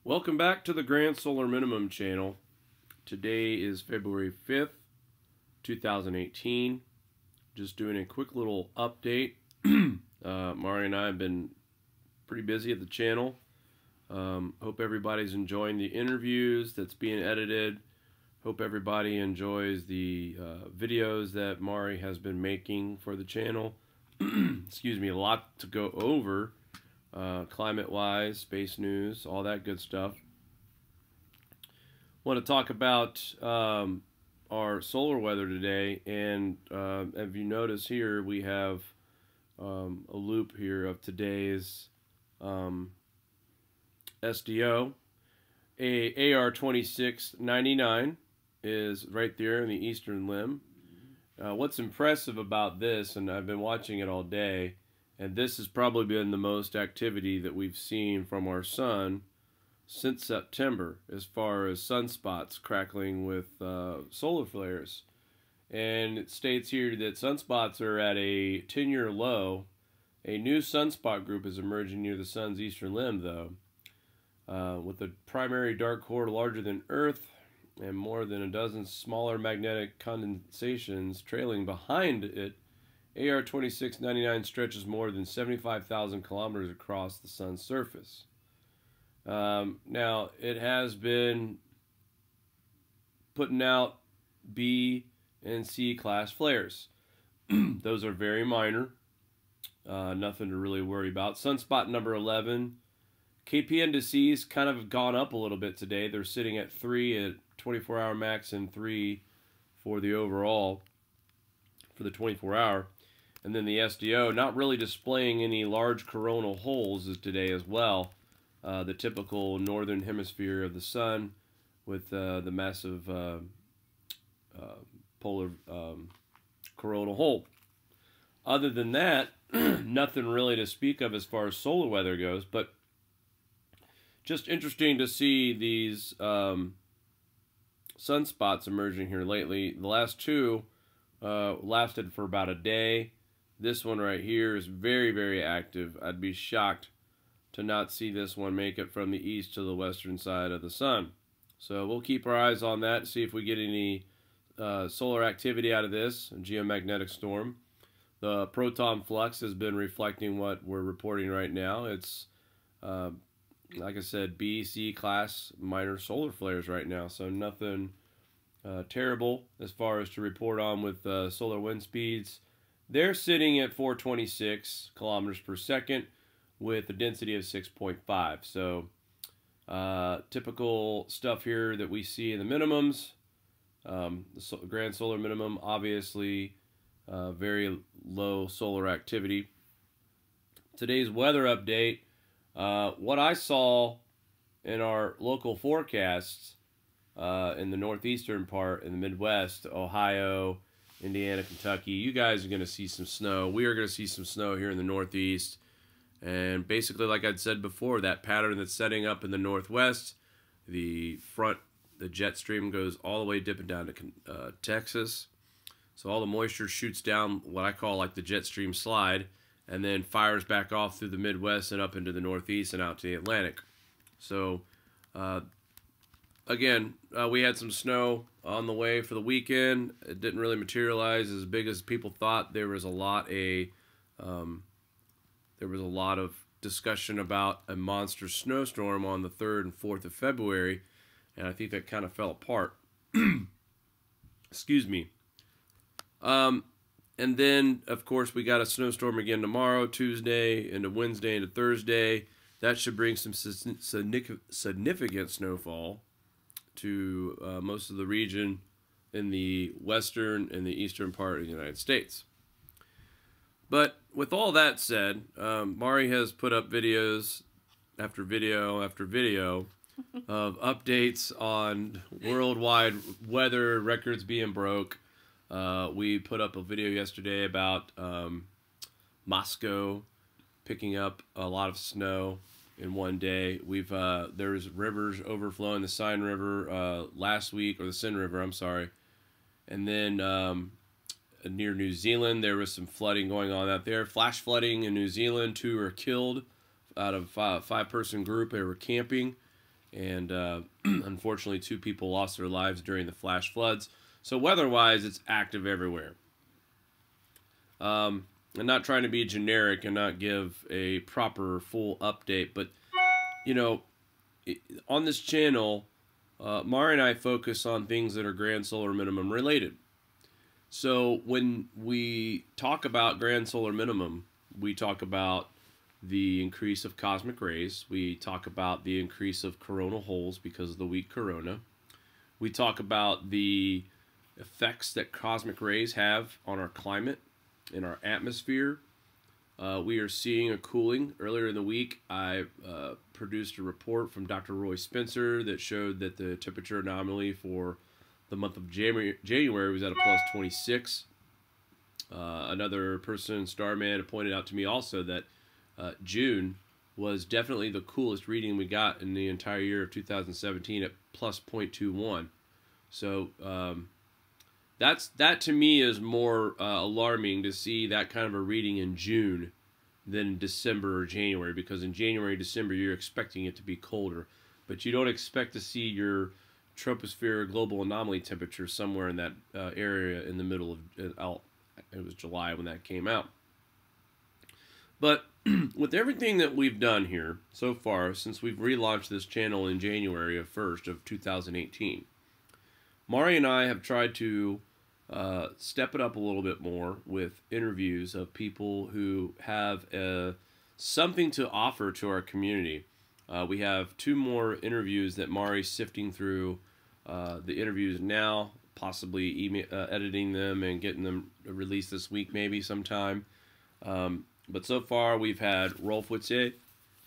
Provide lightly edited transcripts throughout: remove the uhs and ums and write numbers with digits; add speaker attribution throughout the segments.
Speaker 1: Welcome back to the Grand Solar Minimum channel. Today is February 5th, 2018. Just doing a quick little update. Mari and I have been pretty busy at the channel. Hope everybody's enjoying the interviews that's being edited. Hope everybody enjoys the videos that Mari has been making for the channel. Excuse me, a lot to go over. Climate-wise, space news, all that good stuff. Want to talk about our solar weather today, and if you notice here, we have a loop here of today's SDO. AR2699 is right there in the eastern limb. What's impressive about this, and I've been watching it all day, and this has probably been the most activity that we've seen from our sun since September as far as sunspots crackling with solar flares. And it states here that sunspots are at a 10-year low. A new sunspot group is emerging near the sun's eastern limb, though, with a primary dark core larger than Earth and more than a dozen smaller magnetic condensations trailing behind it. AR2699 stretches more than 75,000 kilometers across the sun's surface. Now, it has been putting out B and C class flares. Those are very minor. Nothing to really worry about. Sunspot number 11. KP indices kind of gone up a little bit today. They're sitting at 3 at 24-hour max and 3 for the overall for the 24-hour. And then the SDO, not really displaying any large coronal holes is today as well. The typical northern hemisphere of the sun with the massive polar coronal hole. Other than that, nothing really to speak of as far as solar weather goes, but just interesting to see these sunspots emerging here lately. The last two lasted for about a day. This one right here is very, very active. I'd be shocked to not see this one make it from the east to the western side of the sun. So we'll keep our eyes on that, see if we get any solar activity out of this, a geomagnetic storm. The proton flux has been reflecting what we're reporting right now. It's, like I said, B, C class minor solar flares right now. So nothing terrible as far as to report on with solar wind speeds. They're sitting at 426 kilometers per second with a density of 6.5. So typical stuff here that we see in the minimums. The grand solar minimum, obviously very low solar activity. Today's weather update, what I saw in our local forecasts in the northeastern part, in the Midwest, Ohio, Indiana, Kentucky, you guys are going to see some snow. We are going to see some snow here in the Northeast. And basically, like I'd said before, that pattern that's setting up in the Northwest, the jet stream goes all the way dipping down to Texas. So all the moisture shoots down what I call like the jet stream slide, and then fires back off through the Midwest and up into the Northeast and out to the Atlantic. So again, we had some snow on the way for the weekend. It didn't really materialize as big as people thought. There was a lot of discussion about a monster snowstorm on the 3rd and 4th of February, and I think that kind of fell apart. Excuse me. And then, of course, we got a snowstorm again tomorrow, Tuesday, into Wednesday, into Thursday. That should bring some significant snowfall to most of the region in the western and the eastern part of the United States. But with all that said, Mari has put up videos after video after video of updates on worldwide weather records being broke. We put up a video yesterday about Moscow picking up a lot of snow in one day. There's rivers overflowing, the Seine River last week, or the Seine River, I'm sorry. And then near New Zealand, there was some flooding going on out there. Flash flooding in New Zealand. 2 were killed out of a 5-person group. They were camping, And unfortunately, 2 people lost their lives during the flash floods. So weather-wise, it's active everywhere. I'm not trying to be generic and not give a proper full update, but, you know, on this channel, Mari and I focus on things that are grand solar minimum related. So when we talk about grand solar minimum, we talk about the increase of cosmic rays. We talk about the increase of coronal holes because of the weak corona. We talk about the effects that cosmic rays have on our climate and our atmosphere. We are seeing a cooling. Earlier in the week, I produced a report from Dr. Roy Spencer that showed that the temperature anomaly for the month of January was at a plus 26. Another person, Starman, pointed out to me also that June was definitely the coolest reading we got in the entire year of 2017 at plus 0.21. So that to me is more alarming to see that kind of a reading in June than in December or January, because in January, December, you're expecting it to be colder, but you don't expect to see your troposphere global anomaly temperature somewhere in that area in the middle of, it was July when that came out. But with everything that we've done here so far, since we've relaunched this channel in January 1st of 2018, Mari and I have tried to step it up a little bit more with interviews of people who have something to offer to our community. We have 2 more interviews that Mari's sifting through the interviews now, possibly editing them and getting them released this week maybe sometime. But so far we've had Rolf Witze.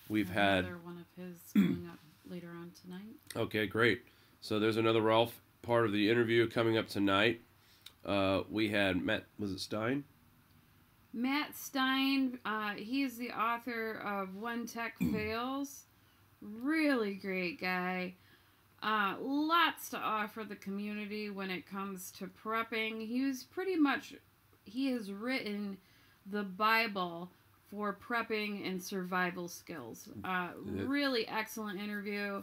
Speaker 1: We've had
Speaker 2: another one of his coming up later on tonight. Okay,
Speaker 1: great. So there's another Rolf part of the interview coming up tonight. We had Matt, was it Stein?
Speaker 2: Matt Stein, he's the author of When Tech Fails. Really great guy. Lots to offer the community when it comes to prepping. He has written the Bible for prepping and survival skills. Really excellent interview.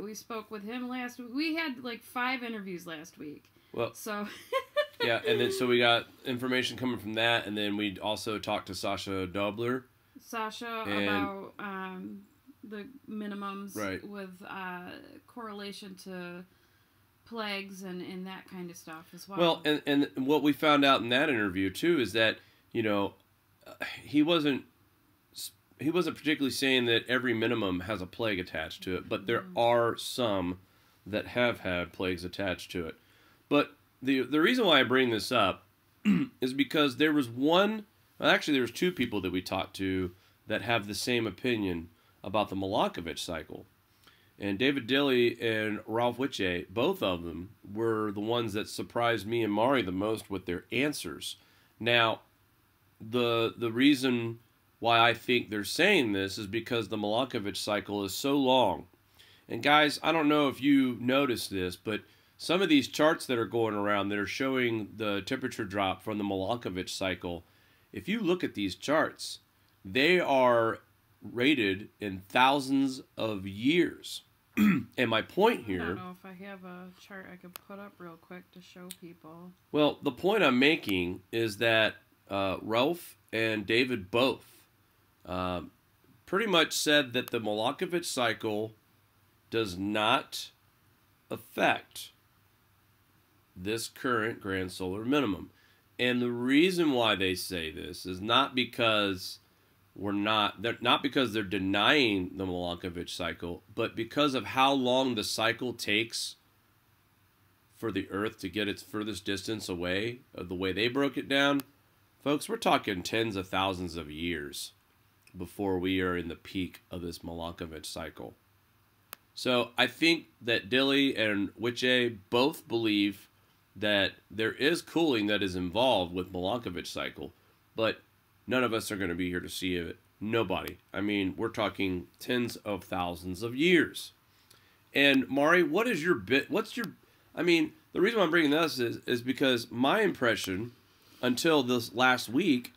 Speaker 2: We spoke with him last week. We had like 5 interviews last week.
Speaker 1: Well,
Speaker 2: so
Speaker 1: yeah, and then so we got information coming from that, and then we also talked to Sasha Dobler.
Speaker 2: About the minimums,
Speaker 1: right,
Speaker 2: with correlation to plagues and that kind of stuff as well.
Speaker 1: Well, and what we found out in that interview too is that, you know, he wasn't particularly saying that every minimum has a plague attached to it, but there are some that have had plagues attached to it. But the reason why I bring this up is because there was there was 2 people that we talked to that have the same opinion about the Milankovitch cycle. And David Dilley and Rolf Witze, both of them were the ones that surprised me and Mari the most with their answers. Now, the reason why I think they're saying this is because the Milankovitch cycle is so long. And guys, I don't know if you noticed this, but some of these charts that are going around that are showing the temperature drop from the Milankovitch cycle, if you look at these charts, they are rated in thousands of years. And my point here...
Speaker 2: I don't know if I have a chart I could put up real quick to show people.
Speaker 1: Well, the point I'm making is that Rolf and David both pretty much said that the Milankovitch cycle does not affect this current grand solar minimum. And the reason why they say this is not because they're denying the Milankovitch cycle, but because of how long the cycle takes for the Earth to get its furthest distance away, of the way they broke it down. Folks, we're talking tens of thousands of years before we are in the peak of this Milankovitch cycle. So I think that Dilley and Witze both believe that there is cooling that is involved with Milankovitch cycle, but none of us are going to be here to see it. Nobody. I mean, we're talking tens of thousands of years. And Mari, the reason why I'm bringing this is because my impression until this last week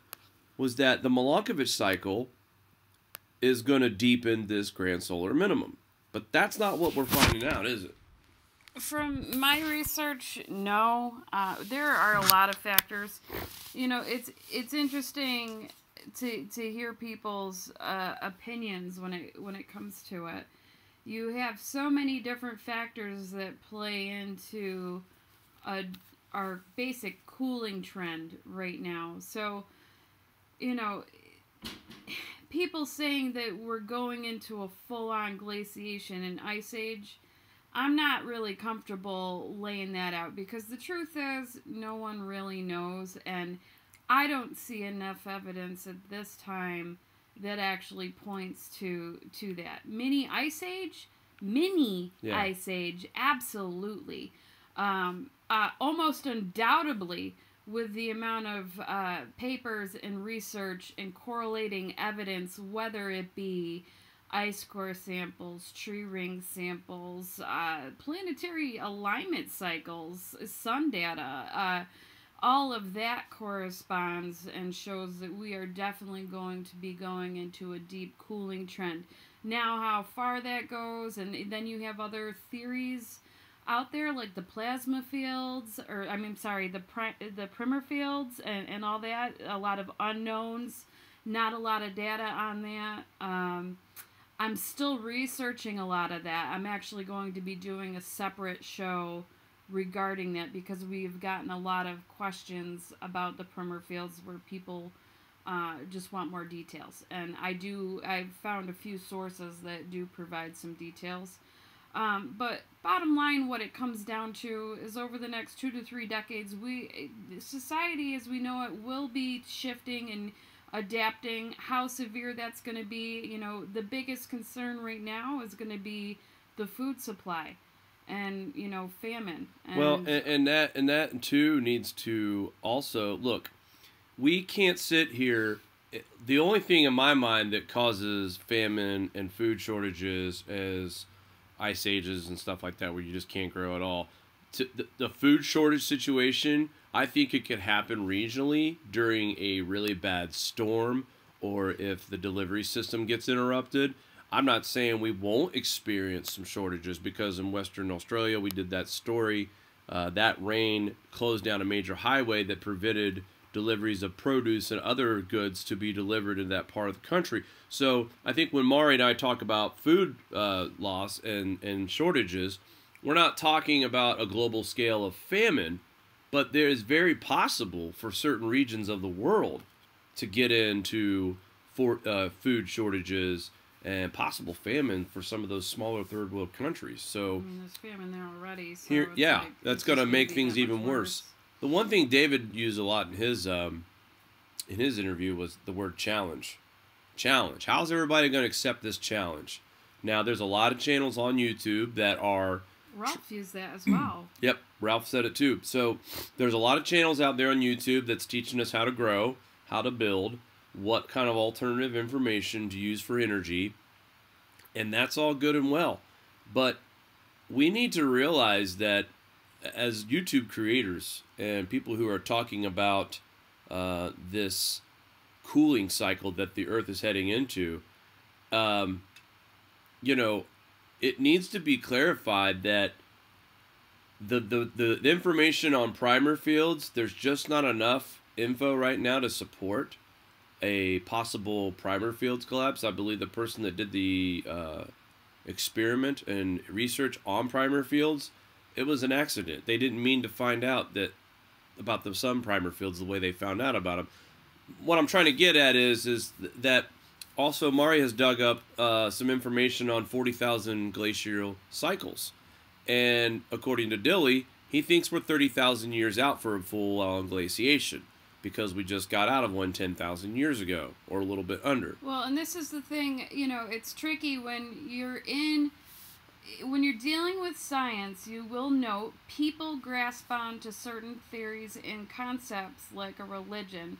Speaker 1: was that the Milankovitch cycle is going to deepen this grand solar minimum. But that's not what we're finding out, is it?
Speaker 2: From my research, no. There are a lot of factors. It's interesting to hear people's opinions when it comes to it. You have so many different factors that play into our basic cooling trend right now. So, people saying that we're going into a full-on glaciation and ice age, I'm not really comfortable laying that out, because the truth is no one really knows, and I don't see enough evidence at this time that actually points to that. Mini ice age, absolutely. Almost undoubtedly, with the amount of papers and research and correlating evidence, whether it be ice core samples, tree ring samples, planetary alignment cycles, sun data, all of that corresponds and shows that we are definitely going to be going into a deep cooling trend. Now, how far that goes, and then you have other theories out there like the plasma fields, or the primer fields, and all that. A lot of unknowns, not a lot of data on that. I'm still researching a lot of that. I'm actually going to be doing a separate show regarding that, because we've gotten a lot of questions about the primer fields where people just want more details. And I've found a few sources that do provide some details. But bottom line, what it comes down to is over the next 2 to 3 decades, society as we know it will be shifting and adapting. How severe that's going to be, the biggest concern right now is going to be the food supply and, famine.
Speaker 1: And that too needs to also, look, we can't sit here. The only thing in my mind that causes famine and food shortages is ice ages and stuff like that, where you just can't grow at all. The food shortage situation, I think it could happen regionally during a really bad storm, or if the delivery system gets interrupted. I'm not saying we won't experience some shortages, because in Western Australia we did that story. That rain closed down a major highway that prevented deliveries of produce and other goods to be delivered in that part of the country. So I think when Mari and I talk about food loss and shortages, we're not talking about a global scale of famine, but there is very possible for certain regions of the world to get into food shortages and possible famine for some of those smaller third world countries. So
Speaker 2: there's famine there already. So
Speaker 1: here, that's going to make things even worse. The one thing David used a lot in his interview was the word challenge. Challenge. How's everybody going to accept this challenge? Now, there's a lot of channels on YouTube that are...
Speaker 2: Ralph used that as well.
Speaker 1: Yep, Ralph said it too. So there's a lot of channels out there on YouTube that's teaching us how to grow, how to build, what kind of alternative information to use for energy, and that's all good and well. But we need to realize that as YouTube creators and people who are talking about this cooling cycle that the Earth is heading into, it needs to be clarified that the information on primer fields, there's just not enough info right now to support a possible primer fields collapse. I believe the person that did the experiment and research on primer fields, it was an accident. They didn't mean to find out about the sun primer fields the way they found out about them. What I'm trying to get at is that also Mari has dug up some information on 40,000 glacial cycles. And according to Dilly, he thinks we're 30,000 years out for a full-on glaciation, because we just got out of one 10,000 years ago, or a little bit under.
Speaker 2: Well, and this is the thing, it's tricky when you're dealing with science. You will note people grasp on to certain theories and concepts like a religion.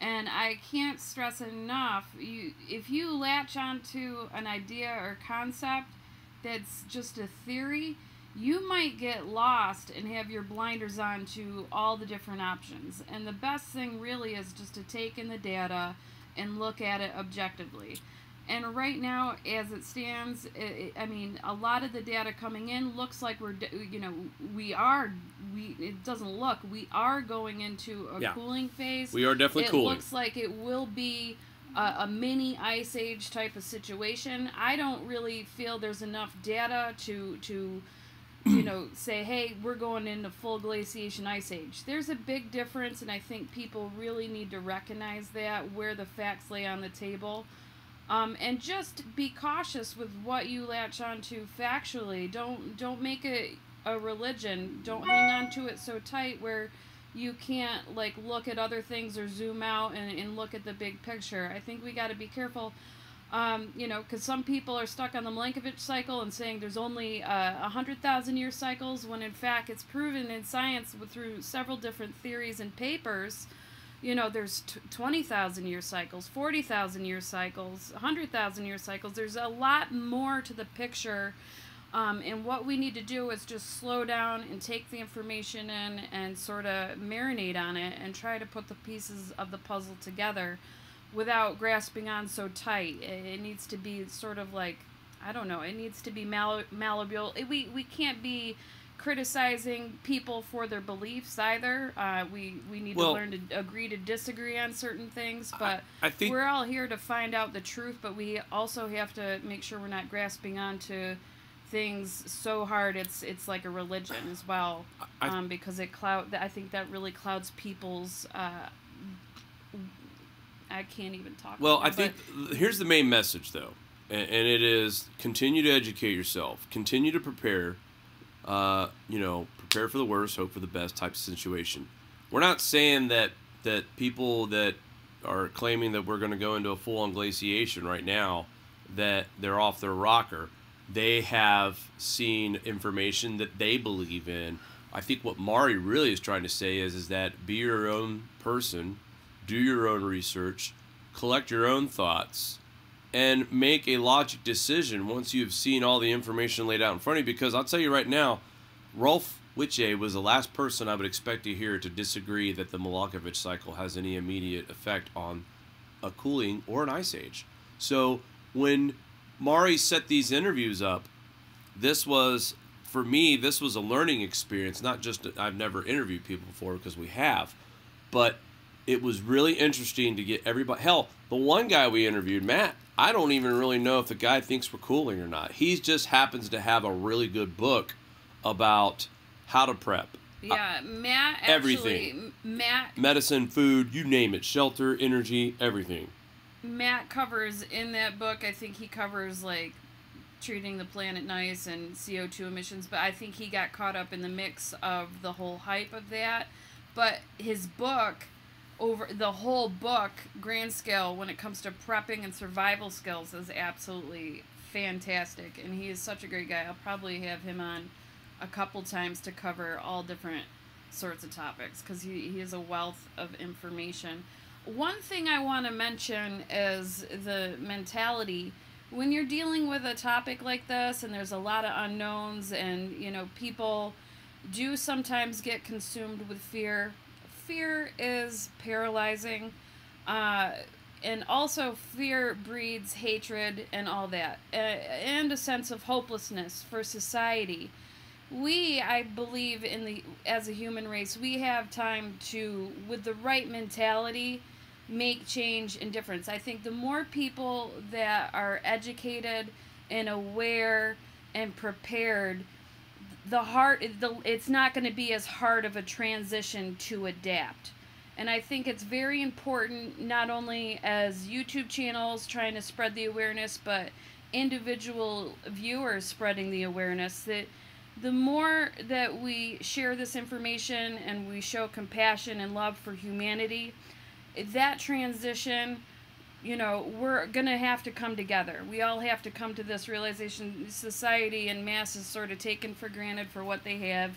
Speaker 2: And I can't stress enough, if you latch onto an idea or concept that's just a theory, you might get lost and have your blinders on to all the different options. And the best thing really is just to take in the data and look at it objectively. And right now, as it stands, I mean, a lot of the data coming in looks like we are going into a cooling phase.
Speaker 1: We are definitely cooling.
Speaker 2: It looks like it will be a mini ice age type of situation. I don't really feel there's enough data to say, hey, we're going into full glaciation ice age. There's a big difference, and I think people really need to recognize that, where the facts lay on the table. And just be cautious with what you latch onto factually. Don't make it a religion. Don't hang on to it so tight where you can't look at other things or zoom out and look at the big picture. I think we got to be careful. Because some people are stuck on the Milankovitch cycle and saying there's only 100,000 year cycles, when in fact it's proven in science through several different theories and papers. There's 20,000 year cycles, 40,000 year cycles, 100,000 year cycles. There's a lot more to the picture. And what we need to do is just slow down and take the information in and sort of marinate on it and try to put the pieces of the puzzle together without grasping on so tight. It needs to be sort of it needs to be malleable. We can't be criticizing people for their beliefs either. We need to learn to agree to disagree on certain things, but
Speaker 1: I think
Speaker 2: we're all here to find out the truth, but we also have to make sure we're not grasping onto things so hard it's like a religion as well, because I think that really clouds people's I can't even talk.
Speaker 1: Well, I think here's the main message, though, and it is continue to educate yourself, continue to prepare. Prepare for the worst, hope for the best type of situation. We're not saying that people that are claiming that we're going to go into a full-on glaciation right now, that they're off their rocker. They have seen information that they believe in. I think what Mari really is trying to say is that be your own person, do your own research, collect your own thoughts, and make a logic decision once you've seen all the information laid out in front of you. Because I'll tell you right now, Rolf Witche was the last person I would expect to hear to disagree that the Milankovitch cycle has any immediate effect on a cooling or an ice age. So when Mari set these interviews up, for me, this was a learning experience. Not just that I've never interviewed people before, because we have, but it was really interesting to get everybody. Hell, the one guy we interviewed, Matt, I don't even really know if the guy thinks we're cooling or not. He just happens to have a really good book about how to prep.
Speaker 2: Yeah, Matt
Speaker 1: everything. Medicine, food, you name it, shelter, energy, everything.
Speaker 2: Matt covers in that book, I think he covers treating the planet nice and CO2 emissions, but I think he got caught up in the mix of the whole hype of that. But his book, over the whole book, grand scale, when it comes to prepping and survival skills, is absolutely fantastic, and he is such a great guy. I'll probably have him on a couple times to cover all different sorts of topics, because he is a wealth of information. One thing I want to mention is the mentality. When you're dealing with a topic like this, and there's a lot of unknowns, and people do sometimes get consumed with fear. Fear is paralyzing, and also fear breeds hatred and all that, and a sense of hopelessness for society. I believe as a human race, we have time to, with the right mentality, make change and difference. I think the more people that are educated and aware and prepared, it's not going to be as hard of a transition to adapt. And I think it's very important, not only as YouTube channels trying to spread the awareness, but individual viewers spreading the awareness, that the more that we share this information and we show compassion and love for humanity, that transition, we're going to have to come together. We all have to come to this realization. Society en masse is sort of taken for granted for what they have.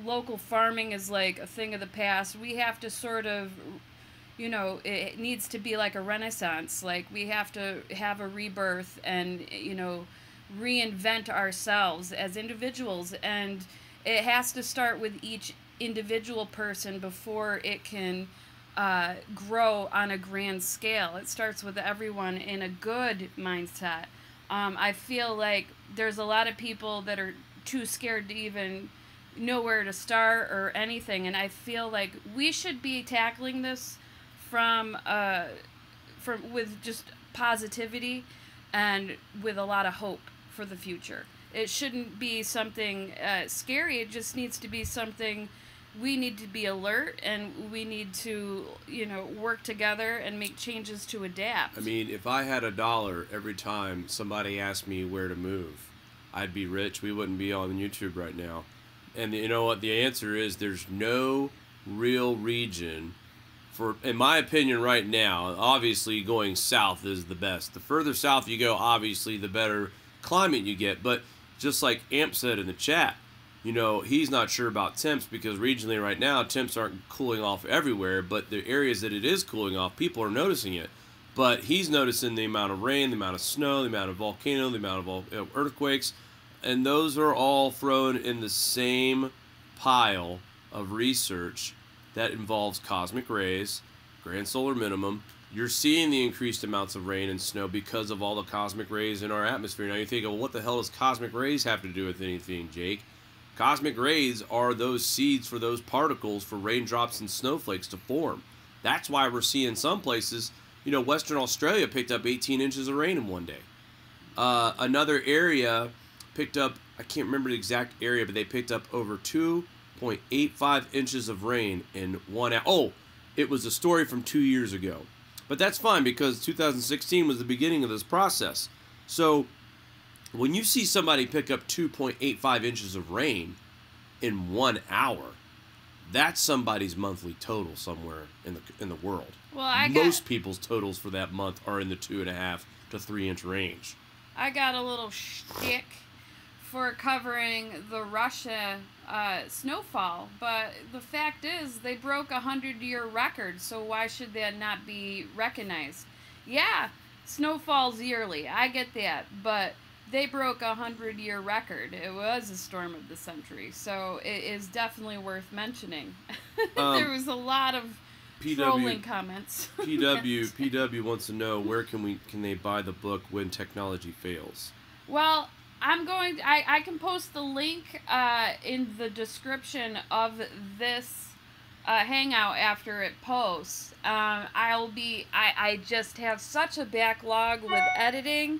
Speaker 2: Local farming is like a thing of the past. We have to sort of, it needs to be like a renaissance. We have to have a rebirth and, reinvent ourselves as individuals. And it has to start with each individual person before it can grow on a grand scale. It starts with everyone in a good mindset. I feel like there's a lot of people that are too scared to even know where to start or anything, and I feel like we should be tackling this from with just positivity and with a lot of hope for the future. It shouldn't be something scary. It just needs to be something we need to be alert, and we need to, work together and make changes to adapt.
Speaker 1: I mean, if I had $1 every time somebody asked me where to move, I'd be rich. We wouldn't be on YouTube right now. And you know what? The answer is there's no real region for, in my opinion right now, obviously going south is the best. The further south you go, obviously, the better climate you get. But just like Amp said in the chat, he's not sure about temps because regionally right now, temps aren't cooling off everywhere, but the areas that it is cooling off, people are noticing it. But he's noticing the amount of rain, the amount of snow, the amount of volcano, the amount of earthquakes, and those are all thrown in the same pile of research that involves cosmic rays, grand solar minimum. You're seeing the increased amounts of rain and snow because of all the cosmic rays in our atmosphere. Now you think, well, what the hell does cosmic rays have to do with anything, Jake? Cosmic rays are those seeds for those particles for raindrops and snowflakes to form. That's why we're seeing some places, Western Australia picked up 18 inches of rain in one day. Another area picked up, I can't remember the exact area, but they picked up over 2.85 inches of rain in 1 hour. Oh, it was a story from 2 years ago. But that's fine because 2016 was the beginning of this process. So when you see somebody pick up 2.85 inches of rain in 1 hour, that's somebody's monthly total somewhere in the world.
Speaker 2: Well,
Speaker 1: most people's totals for that month are in the 2.5 to 3 inch range.
Speaker 2: I got a little shtick for covering the Russia snowfall, but the fact is they broke a 100-year record, so why should that not be recognized? Yeah, snowfalls yearly, I get that, but they broke a 100-year record. It was a storm of the century, so it is definitely worth mentioning. There was a lot of trolling comments.
Speaker 1: PW wants to know where can they buy the book When Technology Fails.
Speaker 2: Well, I can post the link in the description of this hangout after it posts. I just have such a backlog with editing.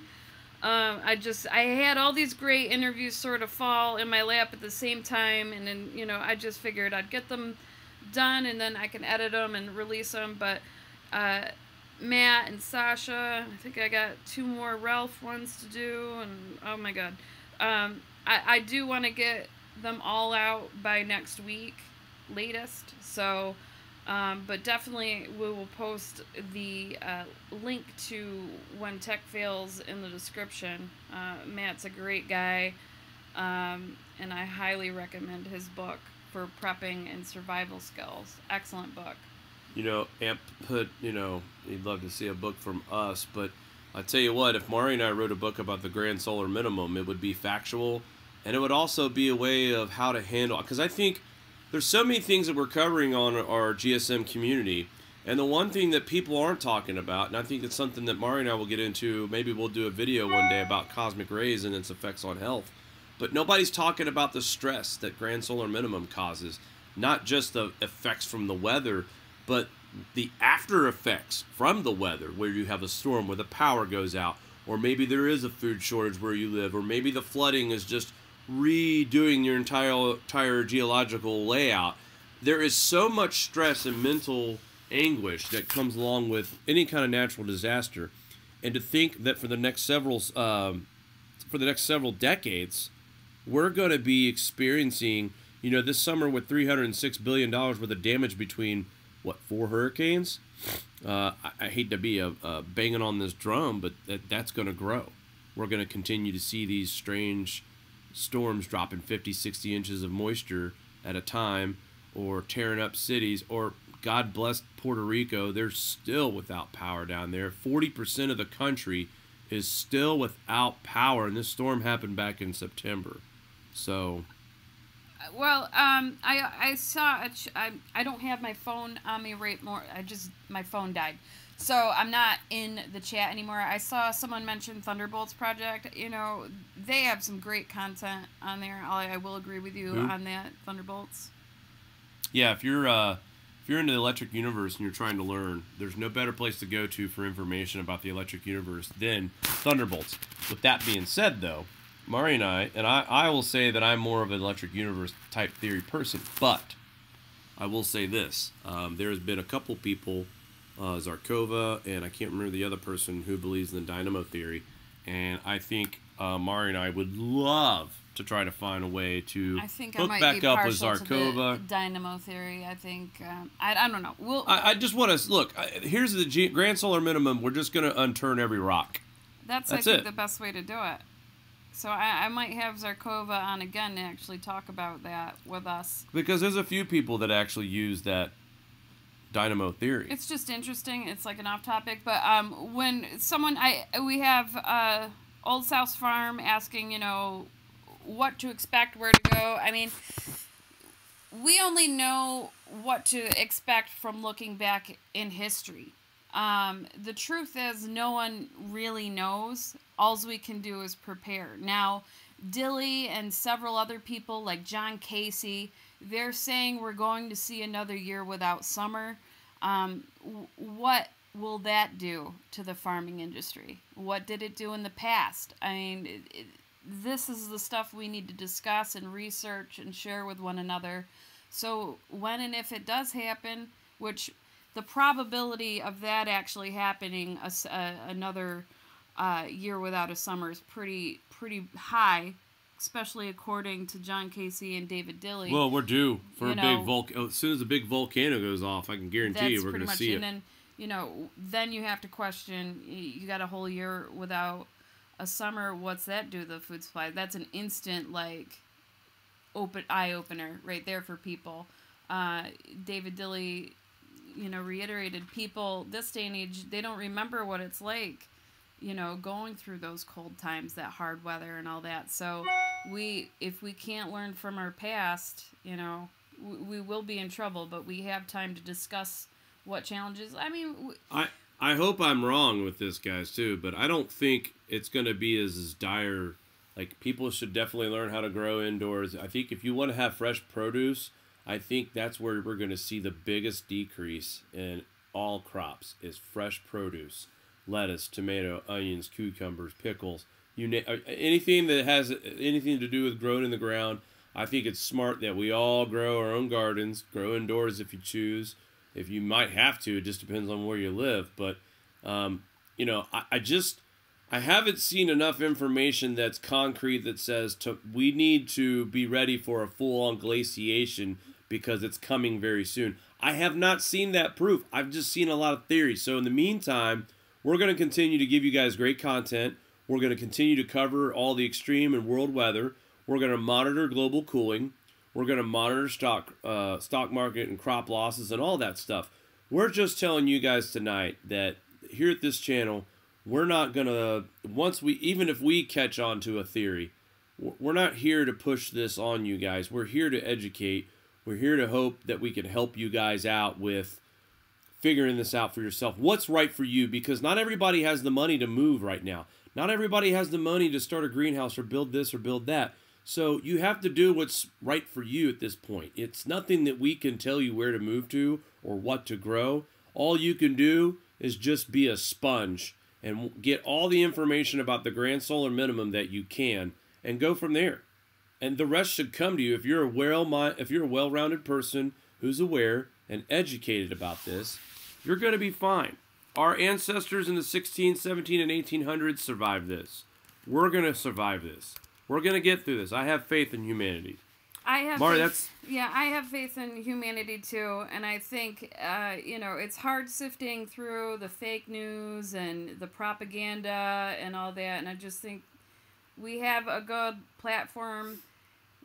Speaker 2: I had all these great interviews sort of fall in my lap at the same time, and then, I just figured I'd get them done and then I can edit them and release them. But Matt and Sasha, I think I got 2 more Ralph ones to do, and oh my god. I do want to get them all out by next week, latest, so, but definitely we will post the link to When Tech Fails in the description. Matt's a great guy, and I highly recommend his book for prepping and survival skills. Excellent book.
Speaker 1: Amp put, he'd love to see a book from us, but I tell you what, if Mari and I wrote a book about the grand solar minimum, it would be factual, and it would also be a way of how to handle, because I think there's so many things that we're covering on our GSM community, and the one thing that people aren't talking about, and I think it's something that Mari and I will get into, maybe we'll do a video one day about cosmic rays and its effects on health, but nobody's talking about the stress that grand solar minimum causes, not just the effects from the weather, but the after effects from the weather, where you have a storm where the power goes out, or maybe there is a food shortage where you live, or maybe the flooding is just redoing your entire geological layout. There is so much stress and mental anguish that comes along with any kind of natural disaster, and to think that for the next several decades, we're going to be experiencing, this summer with $306 billion worth of damage between 4 hurricanes? I hate to be banging on this drum, but that's going to grow. We're going to continue to see these strange storms dropping 50, 60 inches of moisture at a time, or tearing up cities, or God bless Puerto Rico, they're still without power down there. 40% of the country is still without power, and this storm happened back in September. So
Speaker 2: Well, I saw I don't have my phone on me right more. My phone died, so I'm not in the chat anymore. I saw someone mention Thunderbolts Project. You know, they have some great content on there. I will agree with you on that, Thunderbolts.
Speaker 1: Yeah, if you're into the electric universe and you're trying to learn, there's no better place to go to for information about the electric universe than Thunderbolts. With that being said, though, Mari and I will say that I'm more of an electric universe type theory person, but I will say this. There has been a couple people, Zarkova, and I can't remember the other person who believes in the dynamo theory, and I think Mari and I would love to try to find a way to hook back up with Zarkova.
Speaker 2: To the dynamo theory, I think. I don't know.
Speaker 1: I just want to look. Here's the grand solar minimum. We're just going to unturn every rock.
Speaker 2: That's I think the best way to do it. So I might have Zarkova on again to actually talk about that with us.
Speaker 1: Because there's a few people that actually use that dynamo theory.
Speaker 2: It's just interesting. It's like an off topic, but when we have Old South Farm asking, you know, what to expect, where to go. I mean, we only know what to expect from looking back in history. The truth is, no one really knows. All we can do is prepare. Now, Dilly and several other people like John Casey, they're saying we're going to see another year without summer. What will that do to the farming industry? What did it do in the past? I mean, this is the stuff we need to discuss and research and share with one another. So when and if it does happen, which the probability of that actually happening another year without a summer is pretty high, especially according to John Casey and David Dilly.
Speaker 1: Well, we're due for a big volcano. As soon as a big volcano goes off, I can guarantee you we're going to see it.
Speaker 2: And then, then you have to question, you got a whole year without a summer, what's that do to the food supply? That's an instant, eye-opener right there for people. David Dilly, reiterated, people this day and age, they don't remember what it's like, going through those cold times, that hard weather and all that. So if we can't learn from our past, we will be in trouble, but we have time to discuss what challenges. I mean,
Speaker 1: I hope I'm wrong with this, guys, too, but I don't think it's going to be as dire. Like, people should definitely learn how to grow indoors. I think if you want to have fresh produce, I think that's where we're going to see the biggest decrease in all crops is fresh produce. Lettuce, tomato, onions, cucumbers, pickles, anything that has anything to do with growing in the ground. I think it's smart that we all grow our own gardens, grow indoors if you choose. If you might have to, it just depends on where you live. But, I haven't seen enough information that's concrete that says we need to be ready for a full-on glaciation because it's coming very soon. I have not seen that proof. I've just seen a lot of theories. So in the meantime, we're going to continue to give you guys great content. We're going to continue to cover all the extreme and world weather. We're going to monitor global cooling. We're going to monitor stock market and crop losses and all that stuff. We're just telling you guys tonight that here at this channel, we're not going to, even if we catch on to a theory, we're not here to push this on you guys. We're here to educate. We're here to hope that we can help you guys out with figuring this out for yourself. What's right for you? Because not everybody has the money to move right now. Not everybody has the money to start a greenhouse or build this or build that. So you have to do what's right for you at this point. It's nothing that we can tell you where to move to or what to grow. All you can do is just be a sponge and get all the information about the grand solar minimum that you can and go from there. And the rest should come to you if you're a well-rounded person who's aware and educated about this. You're going to be fine. Our ancestors in the 16, 17, and 1800s survived this. We're going to survive this. We're going to get through this. I have faith in humanity.
Speaker 2: I have faith in humanity too, and I think it's hard sifting through the fake news and the propaganda and all that, and I just think we have a good platform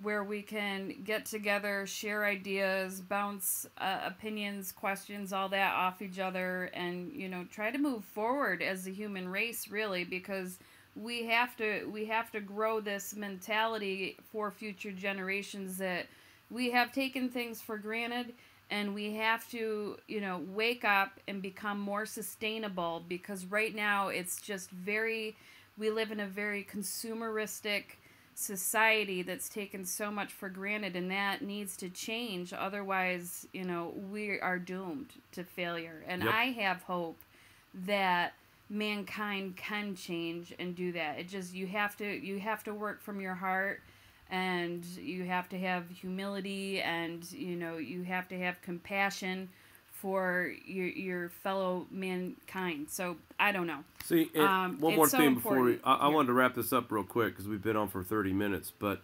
Speaker 2: where we can get together, share ideas, bounce opinions, questions, all that off each other, and try to move forward as a human race, really, because we have to grow this mentality for future generations that we have taken things for granted, and we have to, you know, wake up and become more sustainable, because right now it's just we live in a very consumeristic society that's taken so much for granted, and that needs to change. Otherwise, you know, we are doomed to failure. And
Speaker 1: Yep.
Speaker 2: I have hope that mankind can change and do that. It just, you have to work from your heart, and you have to have humility, and, you know, you have to have compassion for your fellow mankind. So I don't know.
Speaker 1: See, one more
Speaker 2: so
Speaker 1: thing before I
Speaker 2: Yeah.
Speaker 1: wanted to wrap this up real quick because we've been on for 30 minutes. But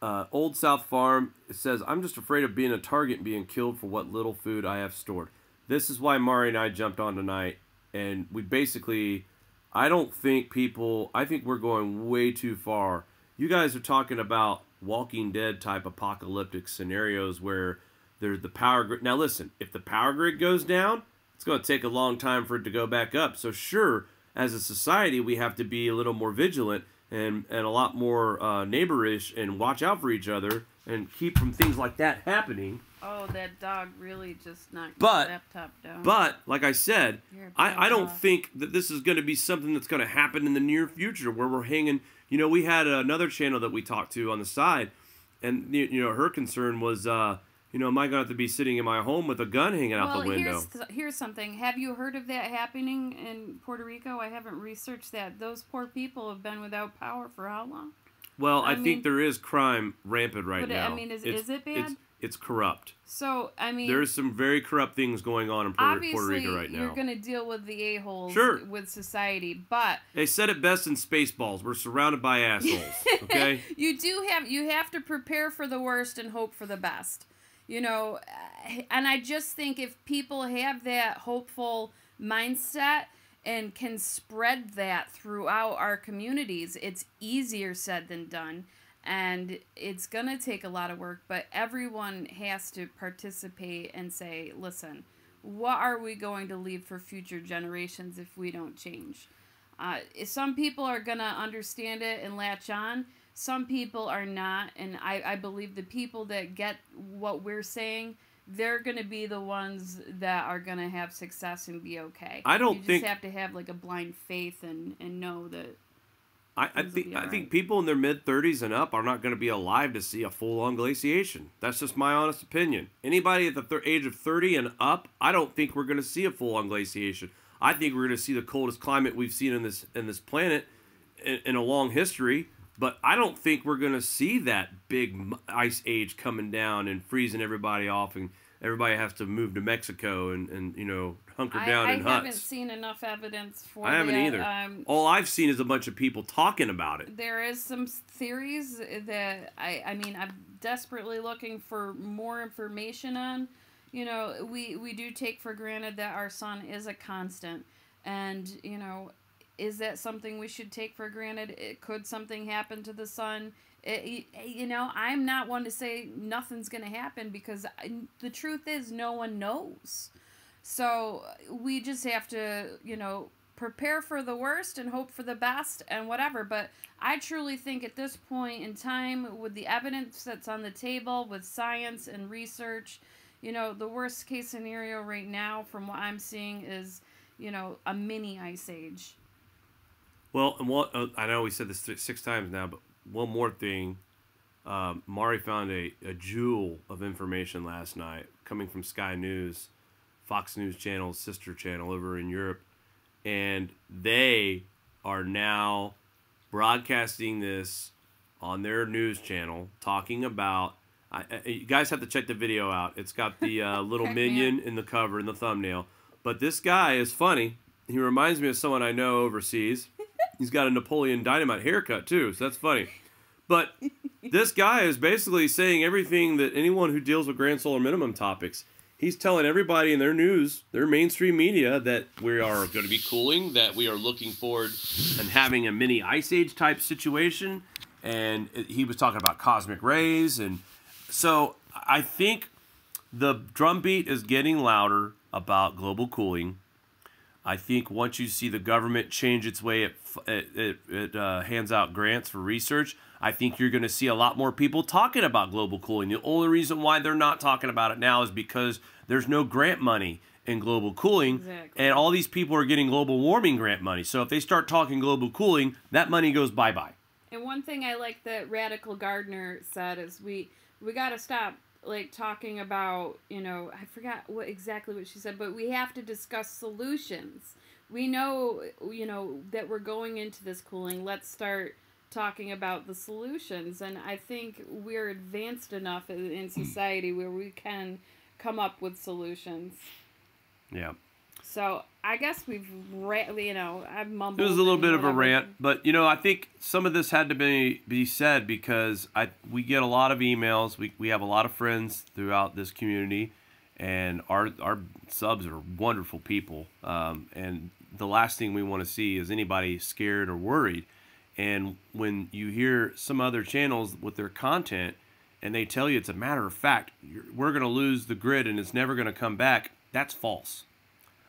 Speaker 1: Old South Farm, it says, I'm just afraid of being a target and being killed for what little food I have stored. This is why Mari and I jumped on tonight, and we basically, I think we're going way too far. You guys are talking about Walking Dead type apocalyptic scenarios where there's the power grid. Now listen, if the power grid goes down, it's going to take a long time for it to go back up. So sure, as a society, we have to be a little more vigilant and a lot more neighborish and watch out for each other and keep from things like that happening.
Speaker 2: Oh, that dog really just knocked
Speaker 1: But-
Speaker 2: the laptop down.
Speaker 1: But, like I said,
Speaker 2: You're a bad
Speaker 1: I don't
Speaker 2: dog.
Speaker 1: think that this is going to be something that's going to happen in the near future where we're hanging. You know, we had another channel that we talked to on the side, and, you know, her concern was, you know, am I going to have to be sitting in my home with a gun hanging out the window?
Speaker 2: Here's something. Have you heard of that happening in Puerto Rico? I haven't researched that. Those poor people have been without power for how long?
Speaker 1: Well, I
Speaker 2: mean-
Speaker 1: think there is crime rampant right
Speaker 2: But,
Speaker 1: now.
Speaker 2: I mean, is it bad?
Speaker 1: It's corrupt.
Speaker 2: So, I mean,
Speaker 1: There's some very corrupt things going on in Puerto
Speaker 2: obviously
Speaker 1: Rico right now.
Speaker 2: you're going to deal with the a-holes
Speaker 1: Sure.
Speaker 2: with society, but
Speaker 1: They said it best in Spaceballs. We're surrounded by assholes. Okay.
Speaker 2: you have to prepare for the worst and hope for the best. You know, and I just think if people have that hopeful mindset and can spread that throughout our communities, it's easier said than done. And it's going to take a lot of work, but everyone has to participate and say, listen, what are we going to leave for future generations if we don't change? Some people are going to understand it and latch on. Some people are not, and I believe the people that get what we're saying, they're going to be the ones that are going to have success and be okay. You just have to have like a blind faith and know that.
Speaker 1: I think people in their mid-30s and up are not going to be alive to see a full-on glaciation. That's just my honest opinion. Anybody at the age of 30 and up, I don't think we're going to see a full-on glaciation. I think we're going to see the coldest climate we've seen in this planet in a long history. But I don't think we're going to see that big ice age coming down and freezing everybody off, and everybody has to move to Mexico and you know, hunker down in huts.
Speaker 2: I haven't seen enough evidence for that.
Speaker 1: I haven't either. All I've seen is a bunch of people talking about it.
Speaker 2: There is some theories that I mean, I'm desperately looking for more information on. You know, we do take for granted that our sun is a constant, and you know, is that something we should take for granted? Could something happen to the sun? You know, I'm not one to say nothing's going to happen, because the truth is no one knows. So we just have to, you know, prepare for the worst and hope for the best and whatever. But I truly think at this point in time, with the evidence that's on the table, with science and research, you know, the worst case scenario right now from what I'm seeing is, you know, a mini ice age.
Speaker 1: Well, and I know we said this 6 times now, but one more thing. Mari found a jewel of information last night coming from Sky News, Fox News Channel's sister channel over in Europe. And they are now broadcasting this on their news channel, talking about... you guys have to check the video out. It's got the little minion in the cover, in the thumbnail. But this guy is funny. He reminds me of someone I know overseas. He's got a Napoleon Dynamite haircut, too, so that's funny. But this guy is basically saying everything that anyone who deals with grand solar minimum topics, he's telling everybody in their news, their mainstream media, that we are going to be cooling, that we are looking forward and having a mini ice age type situation. And he was talking about cosmic rays. And so I think the drumbeat is getting louder about global cooling. I think once you see the government change its way it hands out grants for research, I think you're going to see a lot more people talking about global cooling. The only reason why they're not talking about it now is because there's no grant money in global cooling,
Speaker 2: exactly.
Speaker 1: and all these people are getting global warming grant money. So if they start talking global cooling, that money goes bye-bye.
Speaker 2: And one thing I like that Radical Gardener said is we got to stop like talking about, you know, I forgot exactly what she said, but we have to discuss solutions. We know, you know, that we're going into this cooling. Let's start talking about the solutions. And I think we're advanced enough in society where we can come up with solutions.
Speaker 1: Yeah.
Speaker 2: So I guess we've, you know, I've mumbled.
Speaker 1: It was a little bit of a rant, but you know, I think some of this had to be said because we get a lot of emails. We have a lot of friends throughout this community, and our subs are wonderful people. And the last thing we want to see is anybody scared or worried. And when you hear some other channels with their content, and they tell you it's a matter of fact, we're going to lose the grid and it's never going to come back, that's false.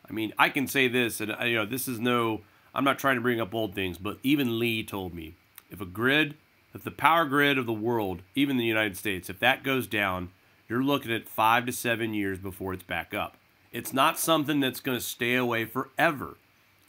Speaker 1: I mean, I can say this, and you know, this is I'm not trying to bring up old things, but even Lee told me, if the power grid of the world, even the United States, if that goes down, you're looking at 5 to 7 years before it's back up. It's not something that's going to stay away forever.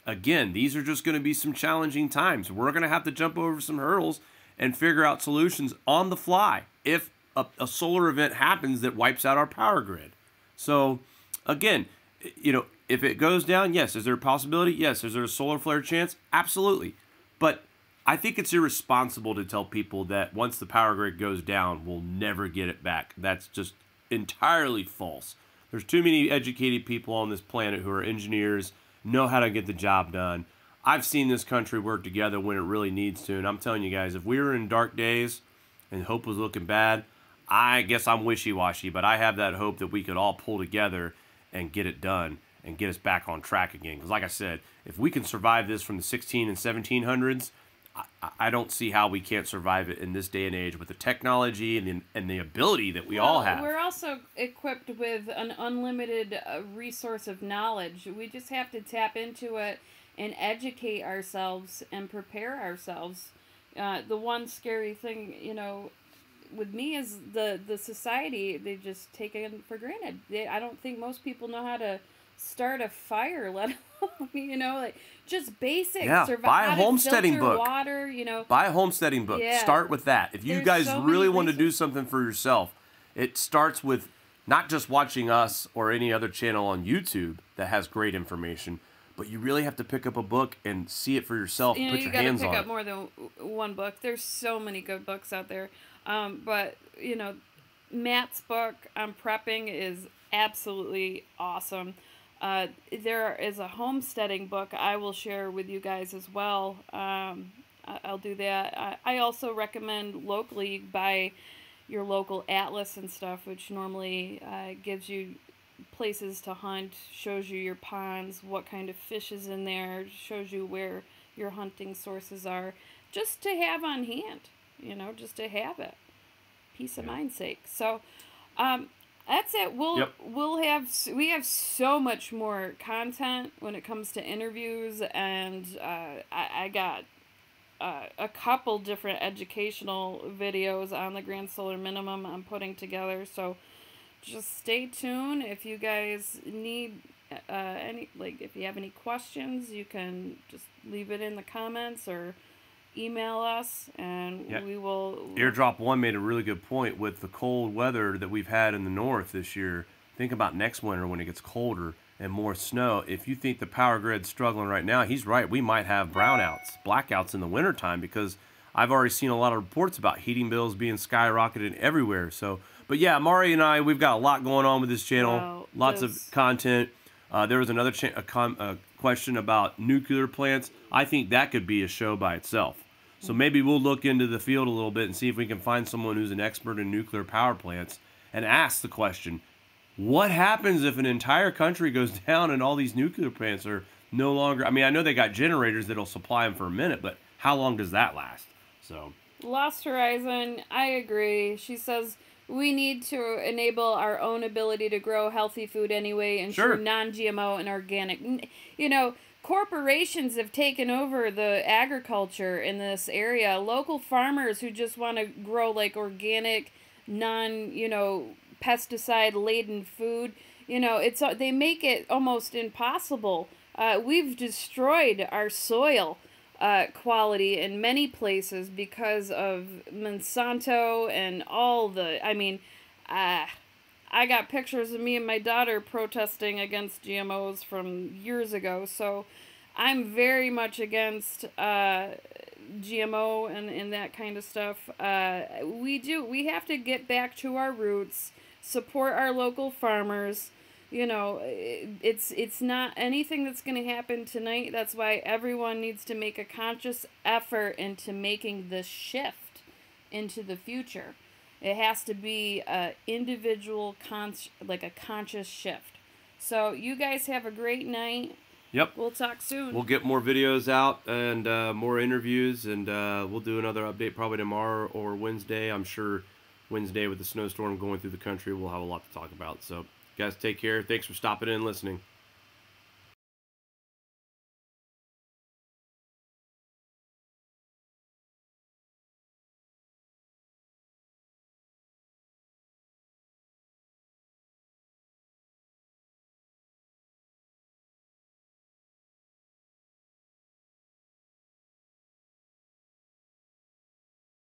Speaker 1: Again, these are just going to be some challenging times. We're going to have to jump over some hurdles and figure out solutions on the fly if a solar event happens that wipes out our power grid. So, again, you know, if it goes down, yes. Is there a possibility? Yes. Is there a solar flare chance? Absolutely. But I think it's irresponsible to tell people that once the power grid goes down, we'll never get it back. That's just entirely false. There's too many educated people on this planet who are engineers, know how to get the job done. I've seen this country work together when it really needs to, and I'm telling you guys, if we were in dark days and hope was looking bad, I guess I'm wishy-washy, but I have that hope that we could all pull together and get it done and get us back on track again. Because like I said, if we can survive this from the 16 and 1700s, I don't see how we can't survive it in this day and age with the technology and the ability that we all have.
Speaker 2: We're also equipped with an unlimited resource of knowledge. We just have to tap into it and educate ourselves and prepare ourselves. The one scary thing, you know, with me is the society, they just take it for granted. I don't think most people know how to start a fire, let alone, you know, like just basic survival.
Speaker 1: Buy a homesteading book.
Speaker 2: Water, you know.
Speaker 1: Buy a homesteading book.
Speaker 2: Yeah.
Speaker 1: Start with that. If you guys really want to do something for yourself, it starts with not just watching us or any other channel on YouTube that has great information, but you really have to pick up a book and see it for yourself.
Speaker 2: You know,
Speaker 1: put your hands on it.
Speaker 2: You got to pick up more than one book. There's so many good books out there. But, you know, Matt's book on prepping is absolutely awesome. There is a homesteading book I will share with you guys as well. I'll do that. I also recommend locally buy your local atlas and stuff, which normally gives you places to hunt, shows you your ponds, what kind of fish is in there, shows you where your hunting sources are, just to have on hand, you know, just to have it, peace of mind's sake. So, that's it. We have so much more content when it comes to interviews, and I got a couple different educational videos on the Grand Solar Minimum I'm putting together. So just stay tuned. If you guys need if you have any questions, you can just leave it in the comments or email us, and we will...
Speaker 1: Airdrop 1 made a really good point with the cold weather that we've had in the north this year. Think about next winter when it gets colder and more snow. If you think the power grid's struggling right now, he's right. We might have brownouts, blackouts in the wintertime, because I've already seen a lot of reports about heating bills being skyrocketed everywhere. So, but yeah, Mari and I, we've got a lot going on with this channel.
Speaker 2: Wow,
Speaker 1: lots of content. There was another question about nuclear plants. I think that could be a show by itself. So maybe we'll look into the field a little bit and see if we can find someone who's an expert in nuclear power plants and ask the question, what happens if an entire country goes down and all these nuclear plants are no longer... I mean, I know they got generators that'll supply them for a minute, but how long does that last? So
Speaker 2: Lost Horizon, I agree. She says we need to enable our own ability to grow healthy food anyway, ensure non-GMO and organic. You know, corporations have taken over the agriculture in this area. Local farmers who just want to grow like organic, pesticide-laden food, they make it almost impossible. We've destroyed our soil quality in many places because of Monsanto and all the, I got pictures of me and my daughter protesting against GMOs from years ago, so I'm very much against GMO and that kind of stuff. We have to get back to our roots, support our local farmers. It's not anything that's going to happen tonight. That's why everyone needs to make a conscious effort into making this shift into the future. It has to be a individual, like a conscious shift. So you guys have a great night.
Speaker 1: Yep.
Speaker 2: We'll talk soon.
Speaker 1: We'll get more videos out and more interviews, and we'll do another update probably tomorrow or Wednesday. I'm sure Wednesday with the snowstorm going through the country, we'll have a lot to talk about. So, guys, take care. Thanks for stopping in and listening.